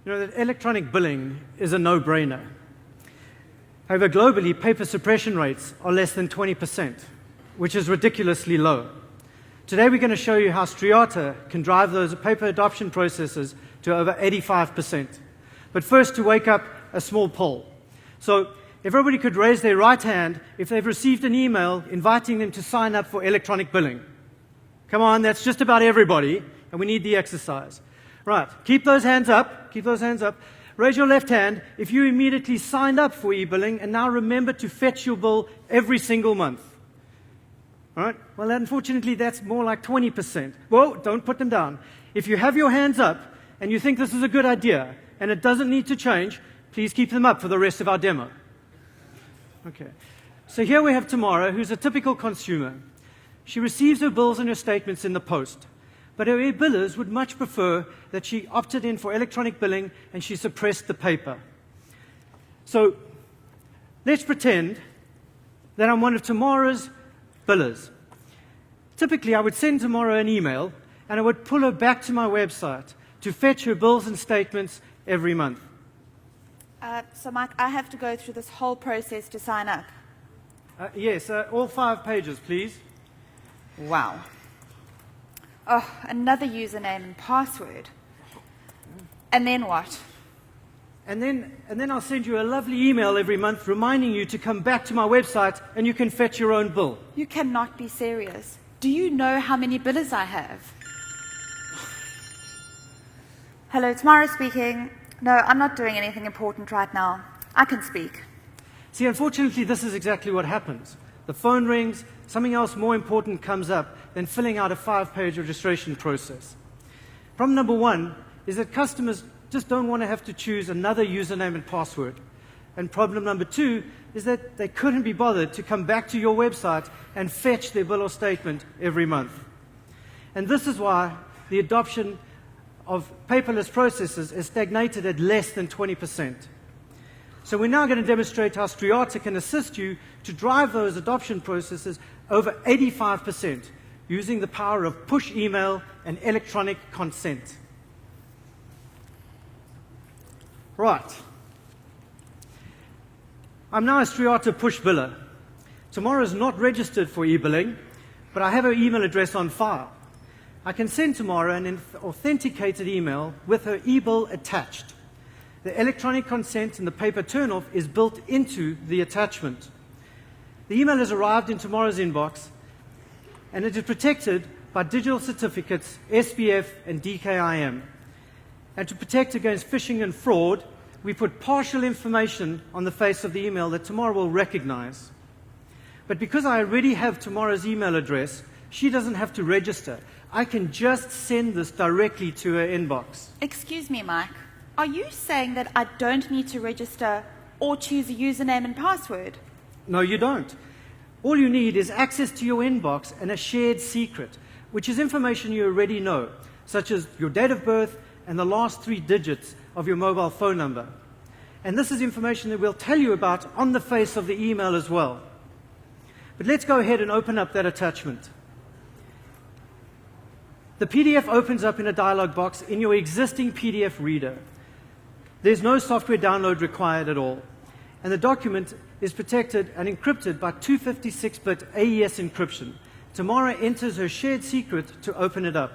You know that electronic billing is a no-brainer. However, globally, paper suppression rates are less than 20%, which is ridiculously low. Today, we're going to show you how Striata can drive those paper adoption processes to over 85%. But first, to wake up a small poll. So everybody could raise their right hand if they've received an email inviting them to sign up for electronic billing. Come on, that's just about everybody, and we need the exercise. Right, keep those hands up, keep those hands up. Raise your left hand if you immediately signed up for e-billing and now remember to fetch your bill every single month. All right, well, unfortunately, that's more like 20%. Whoa, don't put them down. If you have your hands up and you think this is a good idea and it doesn't need to change, please keep them up for the rest of our demo. Okay, so here we have Tamara, who's a typical consumer. She receives her bills and her statements in the post. But her e-billers would much prefer that she opted in for electronic billing and she suppressed the paper. So let's pretend that I'm one of Tamara's billers. Typically, I would send Tamara an email and I would pull her back to my website to fetch her bills and statements every month. So, Mike, I have to go through this whole process to sign up? Yes, all 5 pages, please. Wow. Oh, another username and password. And then what? And then I'll send you a lovely email every month reminding you to come back to my website and you can fetch your own bill. You cannot be serious. Do you know how many billers I have? Hello, Tamara speaking. No, I'm not doing anything important right now. I can speak. See, unfortunately, this is exactly what happens. The phone rings, something else more important comes up than filling out a 5-page registration process. Problem number 1 is that customers just don't want to have to choose another username and password. And problem number 2 is that they couldn't be bothered to come back to your website and fetch their bill or statement every month. And this is why the adoption of paperless processes is stagnated at less than 20%. So we're now going to demonstrate how Striata can assist you to drive those adoption processes over 85% using the power of push email and electronic consent. Right. I'm now a Striata push biller. Tamara is not registered for e-billing, but I have her email address on file. I can send Tamara an authenticated email with her e-bill attached. The electronic consent and the paper turn-off is built into the attachment. The email has arrived in Tamara's inbox, and it is protected by digital certificates, SPF and DKIM. And to protect against phishing and fraud, we put partial information on the face of the email that Tamara will recognize. But because I already have Tamara's email address, she doesn't have to register. I can just send this directly to her inbox. Excuse me, Mike. Are you saying that I don't need to register or choose a username and password? No, you don't. All you need is access to your inbox and a shared secret, which is information you already know, such as your date of birth and the last 3 digits of your mobile phone number. And this is information that we'll tell you about on the face of the email as well. But let's go ahead and open up that attachment. The PDF opens up in a dialog box in your existing PDF reader. There's no software download required at all. And the document is protected and encrypted by 256-bit AES encryption. Tamara enters her shared secret to open it up.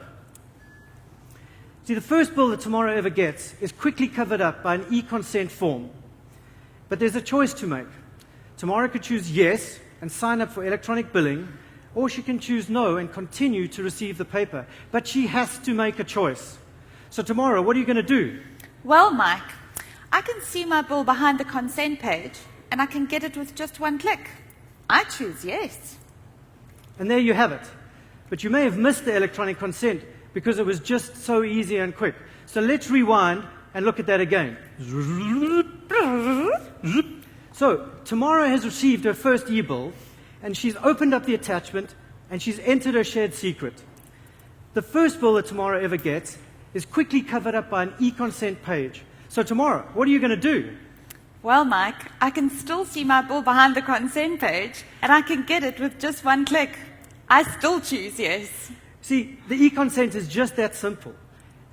See, the first bill that Tamara ever gets is quickly covered up by an e-consent form. But there's a choice to make. Tamara could choose yes and sign up for electronic billing, or she can choose no and continue to receive the paper. But she has to make a choice. So Tamara, what are you going to do? Well, Mike, I can see my bill behind the consent page, and I can get it with just 1 click. I choose yes. And there you have it. But you may have missed the electronic consent because it was just so easy and quick. So let's rewind and look at that again. So Tamara has received her first e-bill, and she's opened up the attachment, and she's entered her shared secret. The first bill that Tamara ever gets is quickly covered up by an e-consent page. So Tamara, what are you going to do? Well, Mike, I can still see my bill behind the consent page, and I can get it with just 1 click. I still choose yes. See, the e-consent is just that simple.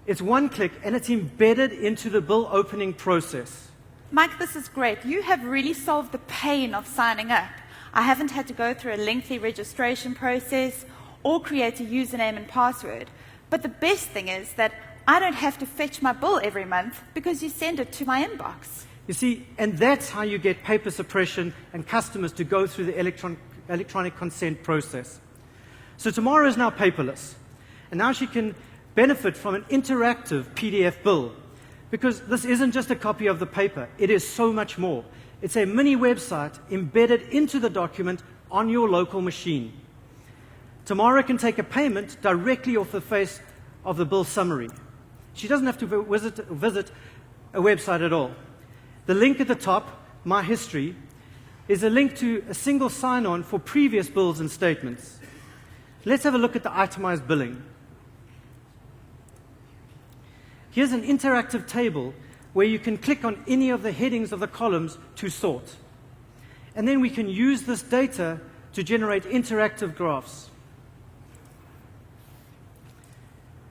It's one click, and it's embedded into the bill opening process. Mike, this is great. You have really solved the pain of signing up. I haven't had to go through a lengthy registration process or create a username and password. But the best thing is that I don't have to fetch my bill every month because you send it to my inbox. You see, and that's how you get paper suppression and customers to go through the electronic consent process. So Tamara is now paperless, and now she can benefit from an interactive PDF bill, because this isn't just a copy of the paper, it is so much more. It's a mini website embedded into the document on your local machine. Tamara can take a payment directly off the face of the bill summary. She doesn't have to visit a website at all. The link at the top, My History, is a link to a single sign-on for previous bills and statements. Let's have a look at the itemized billing. Here's an interactive table where you can click on any of the headings of the columns to sort. And then we can use this data to generate interactive graphs.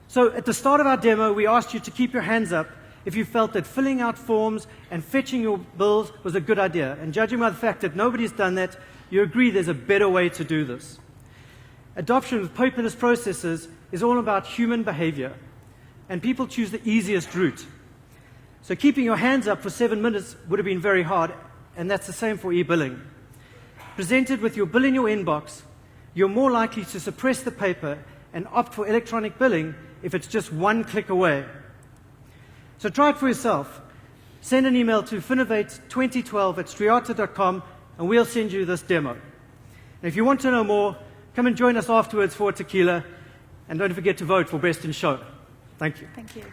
So at the start of our demo, we asked you to keep your hands up if you felt that filling out forms and fetching your bills was a good idea. And judging by the fact that nobody's done that, you agree there's a better way to do this. Adoption of paperless processes is all about human behavior, and people choose the easiest route. So keeping your hands up for 7 minutes would have been very hard, and that's the same for e-billing. Presented with your bill in your inbox, you're more likely to suppress the paper and opt for electronic billing if it's just one click away. So try it for yourself. Send an email to finovate2012@striata.com, and we'll send you this demo. And if you want to know more, come and join us afterwards for a tequila, and don't forget to vote for Best in Show. Thank you. Thank you.